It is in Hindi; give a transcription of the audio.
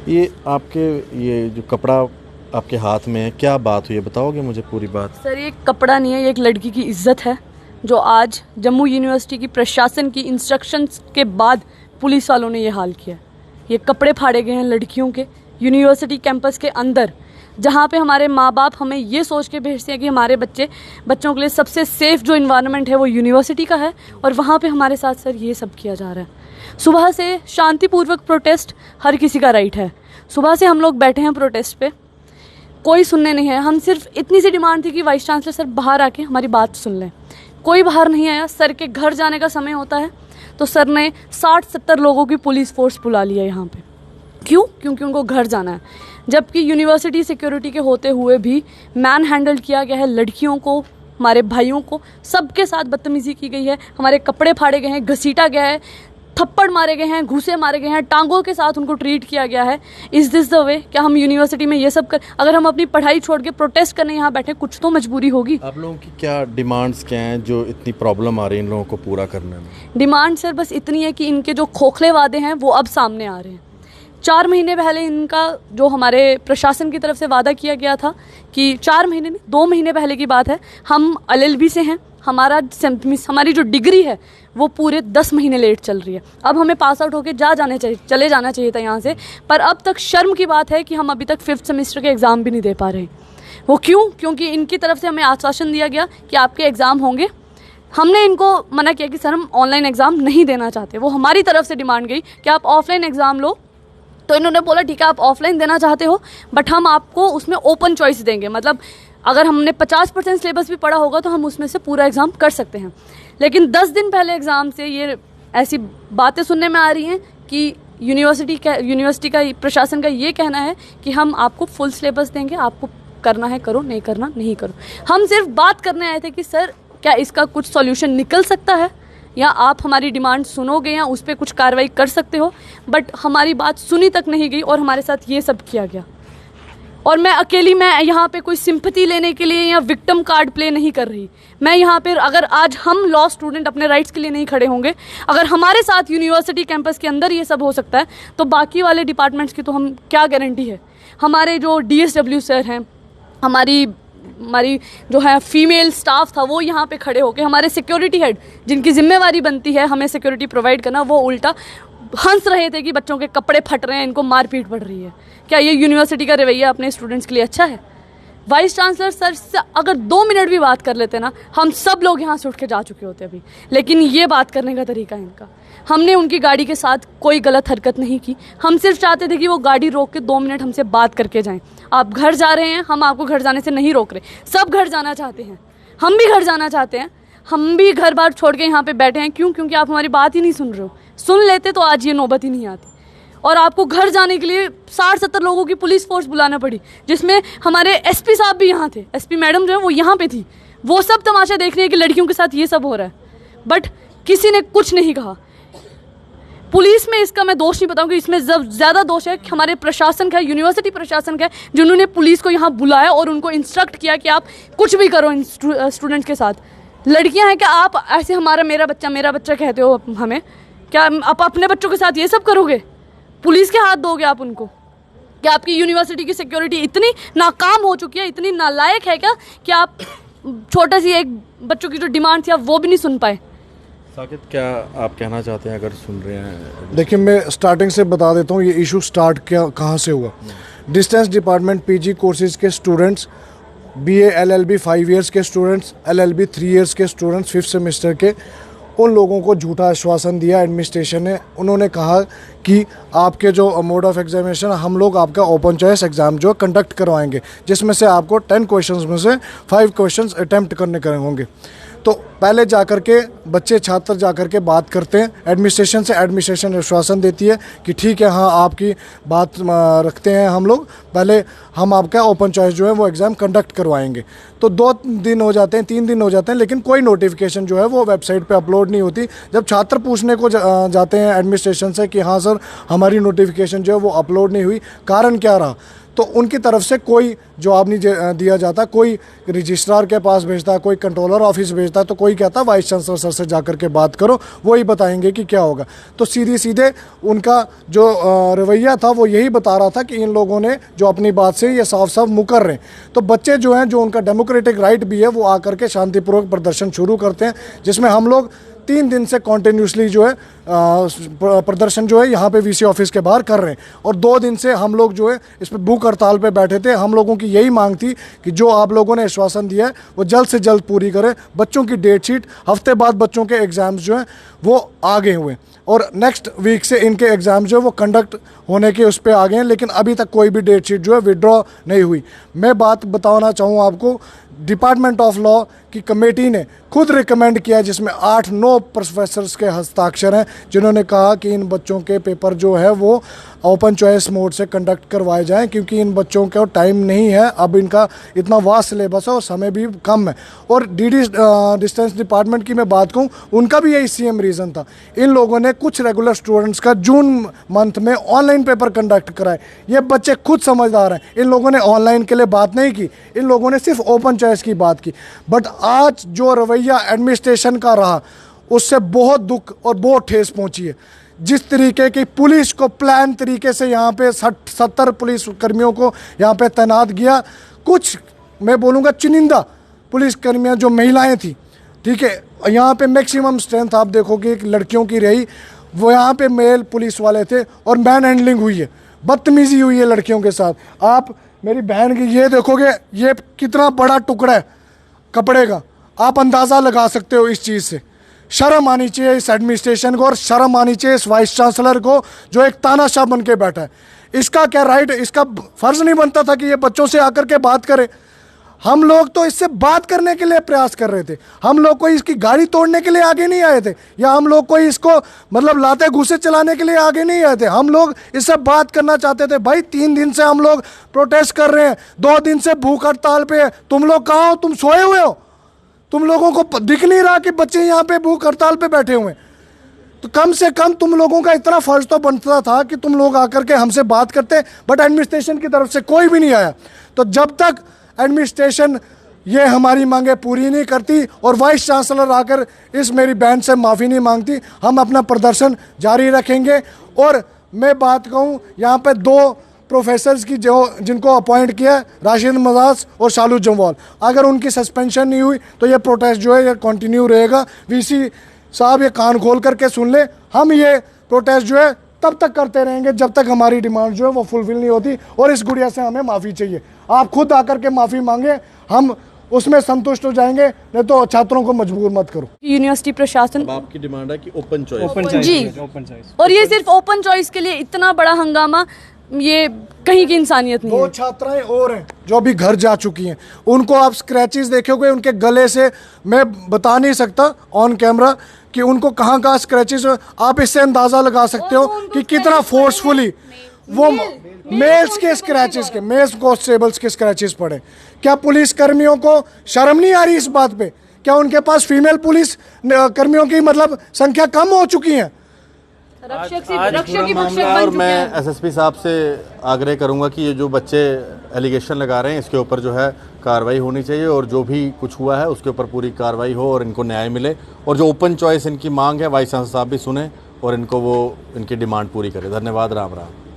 ये आपके ये जो कपड़ा आपके हाथ में है, क्या बात हुई है, बताओगे मुझे पूरी बात? सर ये कपड़ा नहीं है, ये एक लड़की की इज्जत है जो आज जम्मू यूनिवर्सिटी की प्रशासन की इंस्ट्रक्शंस के बाद पुलिस वालों ने ये हाल किया। ये कपड़े फाड़े गए हैं लड़कियों के यूनिवर्सिटी कैंपस के अंदर, जहाँ पे हमारे माँ बाप हमें ये सोच के भेजते हैं कि हमारे बच्चों के लिए सबसे सेफ़ जो इन्वायरमेंट है वो यूनिवर्सिटी का है, और वहाँ पे हमारे साथ सर ये सब किया जा रहा है। सुबह से शांतिपूर्वक प्रोटेस्ट हर किसी का राइट है। सुबह से हम लोग बैठे हैं प्रोटेस्ट पे, कोई सुनने नहीं है। हम सिर्फ इतनी सी डिमांड थी कि वाइस चांसलर सर बाहर आके हमारी बात सुन लें। कोई बाहर नहीं आया। सर के घर जाने का समय होता है तो सर ने 60-70 लोगों की पुलिस फोर्स बुला लिया यहाँ पे। क्यों? क्योंकि उनको घर जाना है। जबकि यूनिवर्सिटी सिक्योरिटी के होते हुए भी मैन हैंडल किया गया है लड़कियों को, हमारे भाइयों को, सबके साथ बदतमीज़ी की गई है। हमारे कपड़े फाड़े गए हैं, घसीटा गया है, थप्पड़ मारे गए हैं, घूसे मारे गए हैं, टांगों के साथ उनको ट्रीट किया गया है। Is this the way? क्या हम यूनिवर्सिटी में ये सब कर, अगर हम अपनी पढ़ाई छोड़ के प्रोटेस्ट करने यहाँ बैठे, कुछ तो मजबूरी होगी। आप लोगों की क्या डिमांड्स क्या हैं जो इतनी प्रॉब्लम आ रही है इन लोगों को पूरा करने में? डिमांड सर बस इतनी है कि इनके जो खोखले वादे हैं वो अब सामने आ रहे हैं। 4 महीने पहले इनका जो हमारे प्रशासन की तरफ से वादा किया गया था कि 4 महीने नहीं, 2 महीने पहले की बात है, हम LLB से हैं, हमारी जो डिग्री है वो पूरे 10 महीने लेट चल रही है। अब हमें पास आउट होकर चले जाना चाहिए था यहाँ से, पर अब तक शर्म की बात है कि हम अभी तक 5th सेमेस्टर के एग्ज़ाम भी नहीं दे पा रहे हैं। वो क्यों? क्योंकि इनकी तरफ से हमें आश्वासन दिया गया कि आपके एग्ज़ाम होंगे। हमने इनको मना किया कि सर हम ऑनलाइन एग्ज़ाम नहीं देना चाहते। वो हमारी तरफ से डिमांड गई कि आप ऑफलाइन एग्ज़ाम लो, तो इन्होंने बोला ठीक है आप ऑफलाइन देना चाहते हो बट हम आपको उसमें ओपन चॉइस देंगे, मतलब अगर हमने 50% सिलेबस भी पढ़ा होगा तो हम उसमें से पूरा एग्ज़ाम कर सकते हैं। लेकिन 10 दिन पहले एग्ज़ाम से ये ऐसी बातें सुनने में आ रही हैं कि यूनिवर्सिटी का प्रशासन का ये कहना है कि हम आपको फुल सिलेबस देंगे, आपको करना है करो, नहीं करना नहीं करो। हम सिर्फ बात करने आए थे कि सर क्या इसका कुछ सॉल्यूशन निकल सकता है, या आप हमारी डिमांड सुनोगे या उस पर कुछ कार्रवाई कर सकते हो। बट हमारी बात सुनी तक नहीं गई और हमारे साथ ये सब किया गया। और मैं यहाँ पे कोई सिंपैथी लेने के लिए या विक्टिम कार्ड प्ले नहीं कर रही। मैं यहाँ पे, अगर आज हम लॉ स्टूडेंट अपने राइट्स के लिए नहीं खड़े होंगे, अगर हमारे साथ यूनिवर्सिटी कैंपस के अंदर ये सब हो सकता है तो बाकी वाले डिपार्टमेंट्स की तो हम क्या गारंटी है। हमारे जो DSW सर हैं, हमारी जो है फीमेल स्टाफ था वो यहाँ पे खड़े होके, हमारे सिक्योरिटी हेड जिनकी जिम्मेवारी बनती है हमें सिक्योरिटी प्रोवाइड करना, वो उल्टा हंस रहे थे कि बच्चों के कपड़े फट रहे हैं, इनको मारपीट पड़ रही है। क्या ये यूनिवर्सिटी का रवैया अपने स्टूडेंट्स के लिए अच्छा है? वाइस चांसलर सर से अगर 2 मिनट भी बात कर लेते ना, हम सब लोग यहाँ से उठ के जा चुके होते अभी। लेकिन ये बात करने का तरीका है इनका। हमने उनकी गाड़ी के साथ कोई गलत हरकत नहीं की, हम सिर्फ चाहते थे कि वो गाड़ी रोक के 2 मिनट हमसे बात करके जाएं। आप घर जा रहे हैं, हम आपको घर जाने से नहीं रोक रहे, सब घर जाना चाहते हैं, हम भी घर जाना चाहते हैं, हम भी घर बार छोड़ के यहाँ पे बैठे हैं। क्यों? क्योंकि आप हमारी बात ही नहीं सुन रहे हो। सुन लेते तो आज ये नौबत ही नहीं आती। और आपको घर जाने के लिए 60-70 लोगों की पुलिस फोर्स बुलाना पड़ी, जिसमें हमारे SP साहब भी यहाँ थे, SP मैडम जो है वो यहाँ पे थी। वो सब तमाशा देख रही है कि लड़कियों के साथ ये सब हो रहा है, बट किसी ने कुछ नहीं कहा। पुलिस में इसका मैं दोष नहीं बताऊंगी, इसमें ज़्यादा दोष है कि हमारे प्रशासन का है, यूनिवर्सिटी प्रशासन का है, जिन्होंने पुलिस को यहाँ बुलाया और उनको इंस्ट्रक्ट किया कि आप कुछ भी करो इन स्टूडेंट्स के साथ। लड़कियाँ हैं क्या आप ऐसे मेरा बच्चा कहते हो हमें? क्या आप अपने बच्चों के साथ ये सब करोगे? पुलिस के हाथ दोगे आप उनको? क्या आपकी यूनिवर्सिटी की सिक्योरिटी इतनी नाकाम हो चुकी है, इतनी नालायक है क्या कि आप छोटा सी एक बच्चों की जो डिमांड थी आप वो भी नहीं सुन पाए? साकिब क्या आप कहना चाहते हैं अगर सुन रहे हैं? देखिए मैं स्टार्टिंग से बता देता हूँ ये इशू स्टार्ट कहाँ से हुआ। डिस्टेंस डिपार्टमेंट PG कोर्सेज के स्टूडेंट्स, BA LLB 5 ईयर्स के स्टूडेंट्स, LLB 3 ईयर्स के स्टूडेंट्स 5th सेमेस्टर के, उन लोगों को झूठा आश्वासन दिया एडमिनिस्ट्रेशन ने। उन्होंने कहा कि आपके जो मोड ऑफ एग्जामिनेशन, हम लोग आपका ओपन चॉइस एग्ज़ाम जो कंडक्ट करवाएंगे, जिसमें से आपको 10 क्वेश्चंस में से 5 क्वेश्चंस अटैम्प्ट करने होंगे। तो पहले जाकर के छात्र जाकर के बात करते हैं एडमिनिस्ट्रेशन से, एडमिनिस्ट्रेशन आश्वासन देती है कि ठीक है हाँ आपकी बात रखते हैं हम लोग, पहले हम आपका ओपन चॉइस जो है वो एग्ज़ाम कंडक्ट करवाएंगे। तो 2 दिन हो जाते हैं, 3 दिन हो जाते हैं, लेकिन कोई नोटिफिकेशन जो है वो वेबसाइट पे अपलोड नहीं होती। जब छात्र पूछने को जाते हैं एडमिनिस्ट्रेशन से कि हाँ सर हमारी नोटिफिकेशन जो है वो अपलोड नहीं हुई, कारण क्या रहा, तो उनकी तरफ से कोई जवाब नहीं दिया जाता। कोई रजिस्ट्रार के पास भेजता है, कोई कंट्रोलर ऑफिस भेजता है, तो कोई वही कहता वाइस चांसलर सर से जाकर के बात करो, वही बताएंगे कि क्या होगा। तो सीधे उनका जो रवैया था वो यही बता रहा था कि इन लोगों ने जो अपनी बात से ये साफ साफ मुकर रहे हैं। तो बच्चे जो हैं, जो उनका डेमोक्रेटिक राइट भी है, वो आकर के शांतिपूर्वक प्रदर्शन शुरू करते हैं, जिसमें हम लोग 3 दिन से कॉन्टिन्यूसली जो है प्रदर्शन जो है यहाँ पे वीसी ऑफिस के बाहर कर रहे हैं। और 2 दिन से हम लोग जो है इस पर भूख हड़ताल पे बैठे थे। हम लोगों की यही मांग थी कि जो आप लोगों ने आश्वासन दिया है वो जल्द से जल्द पूरी करें। बच्चों की डेट शीट, हफ्ते बाद बच्चों के एग्ज़ाम्स जो हैं वो आगे हुए और नेक्स्ट वीक से इनके एग्ज़ाम जो है वो कंडक्ट होने के उस पर आ गए हैं, लेकिन अभी तक कोई भी डेट शीट जो है विड्रॉ नहीं हुई। मैं बात बताना चाहूँ आपको, डिपार्टमेंट ऑफ लॉ की कमेटी ने खुद रिकमेंड किया, जिसमें 8-9 प्रोफेसर्स के हस्ताक्षर हैं, जिन्होंने कहा कि इन बच्चों के पेपर जो है वो ओपन चॉइस मोड से कंडक्ट करवाए जाएं, क्योंकि इन बच्चों को टाइम नहीं है, अब इनका इतना वास्ट सिलेबस है और समय भी कम है। और डीडी डिस्टेंस डिपार्टमेंट की मैं बात कहूँ, उनका भी यही सेम रीज़न था। इन लोगों ने कुछ रेगुलर स्टूडेंट्स का जून मंथ में ऑनलाइन पेपर कंडक्ट कराए। ये बच्चे खुद समझदार हैं, इन लोगों ने ऑनलाइन के लिए बात नहीं की, इन लोगों ने सिर्फ ओपन चॉइस की बात की। बट आज जो रवैया एडमिनिस्ट्रेशन का रहा, उससे बहुत दुख और बहुत ठेस पहुंची है। जिस तरीके की पुलिस को प्लान तरीके से यहाँ पे 60-70 पुलिस कर्मियों को यहाँ पे तैनात किया, कुछ मैं बोलूँगा चुनिंदा पुलिस कर्मियाँ जो महिलाएं थी, ठीक है, यहाँ पे मैक्सिमम स्ट्रेंथ आप देखोगे कि लड़कियों की रही, वो यहाँ पे मेल पुलिस वाले थे और मैन हैंडलिंग हुई है, बदतमीजी हुई है लड़कियों के साथ। आप मेरी बहन की ये देखोगे, ये कितना बड़ा टुकड़ा है कपड़े का, आप अंदाज़ा लगा सकते हो इस चीज़ से। शर्म आनी चाहिए इस एडमिनिस्ट्रेशन को और शर्म आनी चाहिए इस वाइस चांसलर को जो एक तानाशाह बन के बैठा है। इसका क्या राइट, इसका फ़र्ज़ नहीं बनता था कि ये बच्चों से आकर के बात करे। हम लोग तो इससे बात करने के लिए प्रयास कर रहे थे, हम लोग कोई इसकी गाड़ी तोड़ने के लिए आगे नहीं आए थे, या हम लोग कोई इसको मतलब लाते घूसे चलाने के लिए आगे नहीं आए थे। हम लोग इससे बात करना चाहते थे। भाई 3 दिन से हम लोग प्रोटेस्ट कर रहे हैं, 2 दिन से भूख हड़ताल पे है, तुम लोग कहाँ हो? तुम सोए हुए हो? तुम लोगों को दिख नहीं रहा कि बच्चे यहाँ पे भूख हड़ताल पे बैठे हुए हैं? तो कम से कम तुम लोगों का इतना फर्ज तो बनता था कि तुम लोग आकर के हमसे बात करते, बट एडमिनिस्ट्रेशन की तरफ से कोई भी नहीं आया। तो जब तक एडमिनिस्ट्रेशन ये हमारी मांगे पूरी नहीं करती और वाइस चांसलर आकर इस मेरी बहन से माफ़ी नहीं मांगती, हम अपना प्रदर्शन जारी रखेंगे। और मैं बात कहूँ, यहाँ पे 2 प्रोफेसर्स की जो जिनको अपॉइंट किया है, राशिद मजाज और शालू जम्वाल, अगर उनकी सस्पेंशन नहीं हुई तो ये प्रोटेस्ट जो है ये कंटिन्यू रहेगा। वीसी साहब ये कान खोल करके सुन ले, हम ये प्रोटेस्ट जो है तब तक करते रहेंगे जब तक हमारी डिमांड जो है वो फुलफिल नहीं होती। और इस गुड़िया से हमें माफ़ी चाहिए, आप खुद आकर के माफ़ी मांगे, हम उसमें संतुष्ट हो जाएंगे, नहीं तो छात्रों को मजबूर मत करो। यूनिवर्सिटी प्रशासन, अब आपकी डिमांड है कि ओपन चॉइस जी, और ये सिर्फ ओपन चॉइस के लिए इतना बड़ा हंगामा, ये कहीं की इंसानियत नहीं है। 2 छात्राएं और हैं जो अभी घर जा चुकी हैं, उनको आप स्क्रैचेस देखोगे उनके गले से, मैं बता नहीं सकता ऑन कैमरा कि उनको कहाँ कहाँ स्क्रैचेस, आप इससे अंदाज़ा लगा सकते हो कि कितना फोर्सफुली वो मेल्स के स्क्रैचेस के, मेल्स कॉन्स्टेबल्स के स्क्रैचेस पड़े। क्या पुलिस कर्मियों को शर्म नहीं आ रही इस बात पे? क्या उनके पास फीमेल पुलिस कर्मियों की मतलब संख्या कम हो चुकी है? और मैं एसएसपी साहब से आग्रह करूंगा कि ये जो बच्चे एलिगेशन लगा रहे हैं इसके ऊपर जो है कार्रवाई होनी चाहिए, और जो भी कुछ हुआ है उसके ऊपर पूरी कार्रवाई हो और इनको न्याय मिले। और जो ओपन चॉइस इनकी मांग है, वाइस चांसलर साहब भी सुने और इनको वो इनकी डिमांड पूरी करें। धन्यवाद। राम राम।